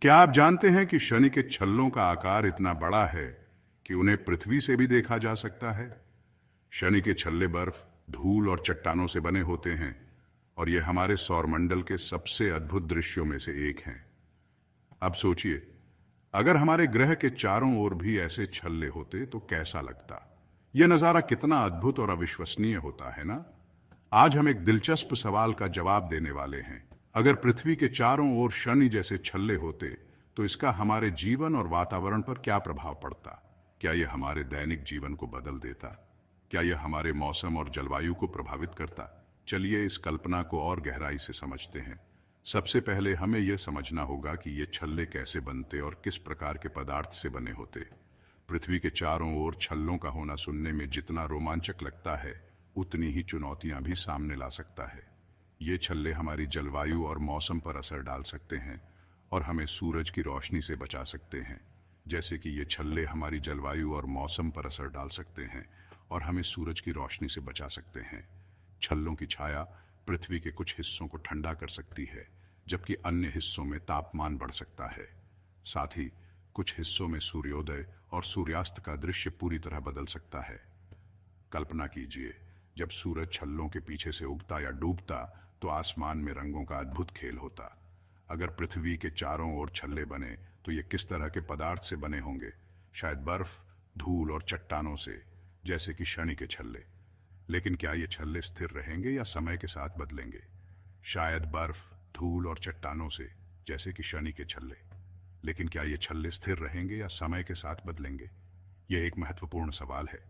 क्या आप जानते हैं कि शनि के छल्लों का आकार इतना बड़ा है कि उन्हें पृथ्वी से भी देखा जा सकता है। शनि के छल्ले बर्फ, धूल और चट्टानों से बने होते हैं और ये हमारे सौरमंडल के सबसे अद्भुत दृश्यों में से एक हैं। अब सोचिए, अगर हमारे ग्रह के चारों ओर भी ऐसे छल्ले होते तो कैसा लगता। यह नज़ारा कितना अद्भुत और अविश्वसनीय होता है ना। आज हम एक दिलचस्प सवाल का जवाब देने वाले हैं। अगर पृथ्वी के चारों ओर शनि जैसे छल्ले होते तो इसका हमारे जीवन और वातावरण पर क्या प्रभाव पड़ता। क्या यह हमारे दैनिक जीवन को बदल देता? क्या यह हमारे मौसम और जलवायु को प्रभावित करता? चलिए इस कल्पना को और गहराई से समझते हैं। सबसे पहले हमें यह समझना होगा कि ये छल्ले कैसे बनते और किस प्रकार के पदार्थ से बने होते। पृथ्वी के चारों ओर छल्लों का होना सुनने में जितना रोमांचक लगता है, उतनी ही चुनौतियां भी सामने ला सकता है। ये छल्ले हमारी जलवायु और मौसम पर असर डाल सकते हैं और हमें सूरज की रोशनी से बचा सकते हैं। जैसे कि ये छल्ले हमारी जलवायु और मौसम पर असर डाल सकते हैं और हमें सूरज की रोशनी से बचा सकते हैं। छल्लों की छाया पृथ्वी के कुछ हिस्सों को ठंडा कर सकती है, जबकि अन्य हिस्सों में तापमान बढ़ सकता है। साथ ही कुछ हिस्सों में सूर्योदय और सूर्यास्त का दृश्य पूरी तरह बदल सकता है। कल्पना कीजिए, जब सूरज छल्लों के पीछे से उगता या डूबता तो आसमान में रंगों का अद्भुत खेल होता। अगर पृथ्वी के चारों ओर छल्ले बने तो ये किस तरह के पदार्थ से बने होंगे? शायद बर्फ, धूल और चट्टानों से, जैसे कि शनि के छल्ले। लेकिन क्या ये छल्ले स्थिर रहेंगे या समय के साथ बदलेंगे? शायद बर्फ, धूल और चट्टानों से, जैसे कि शनि के छल्ले। लेकिन क्या ये छल्ले स्थिर रहेंगे या समय के साथ बदलेंगे? यह एक महत्वपूर्ण सवाल है,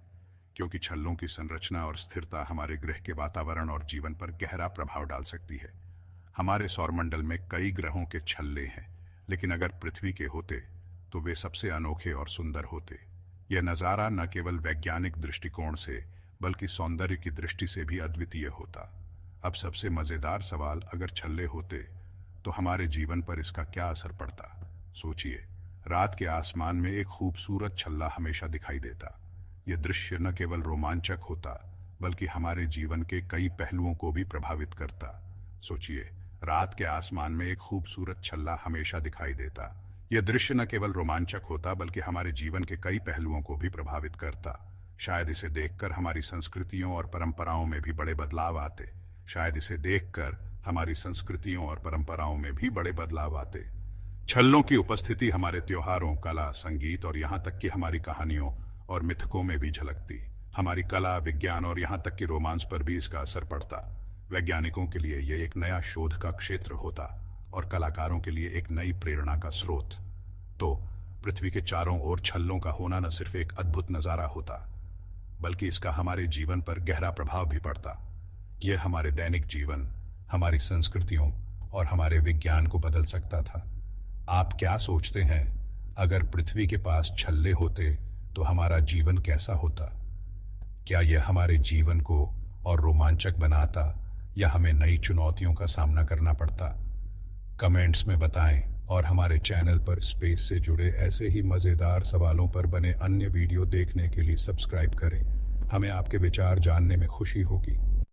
क्योंकि छल्लों की संरचना और स्थिरता हमारे ग्रह के वातावरण और जीवन पर गहरा प्रभाव डाल सकती है। हमारे सौरमंडल में कई ग्रहों के छल्ले हैं, लेकिन अगर पृथ्वी के होते तो वे सबसे अनोखे और सुंदर होते। यह नज़ारा न केवल वैज्ञानिक दृष्टिकोण से बल्कि सौंदर्य की दृष्टि से भी अद्वितीय होता। अब सबसे मज़ेदार सवाल, अगर छल्ले होते तो हमारे जीवन पर इसका क्या असर पड़ता। सोचिए, रात के आसमान में एक खूबसूरत छल्ला हमेशा दिखाई देता। यह दृश्य न केवल रोमांचक होता बल्कि हमारे जीवन के कई पहलुओं को भी प्रभावित करता। सोचिए, रात के आसमान में एक खूबसूरत छल्ला हमेशा दिखाई देता। यह दृश्य न केवल रोमांचक होता बल्कि हमारे जीवन के कई पहलुओं को भी प्रभावित करता। शायद इसे देखकर हमारी संस्कृतियों और परंपराओं में भी बड़े बदलाव आते। शायद इसे देखकर हमारी संस्कृतियों और परंपराओं में भी बड़े बदलाव आते। छल्लों की उपस्थिति हमारे त्योहारों, कला, संगीत और यहाँ तक कि हमारी कहानियों और मिथकों में भी झलकती। हमारी कला, विज्ञान और यहाँ तक कि रोमांस पर भी इसका असर पड़ता। वैज्ञानिकों के लिए यह एक नया शोध का क्षेत्र होता और कलाकारों के लिए एक नई प्रेरणा का स्रोत। तो पृथ्वी के चारों ओर छल्लों का होना न सिर्फ एक अद्भुत नज़ारा होता, बल्कि इसका हमारे जीवन पर गहरा प्रभाव भी पड़ता। यह हमारे दैनिक जीवन, हमारी संस्कृतियों और हमारे विज्ञान को बदल सकता था। आप क्या सोचते हैं, अगर पृथ्वी के पास छल्ले होते तो हमारा जीवन कैसा होता? क्या यह हमारे जीवन को और रोमांचक बनाता या हमें नई चुनौतियों का सामना करना पड़ता? कमेंट्स में बताएं और हमारे चैनल पर स्पेस से जुड़े ऐसे ही मज़ेदार सवालों पर बने अन्य वीडियो देखने के लिए सब्सक्राइब करें। हमें आपके विचार जानने में खुशी होगी।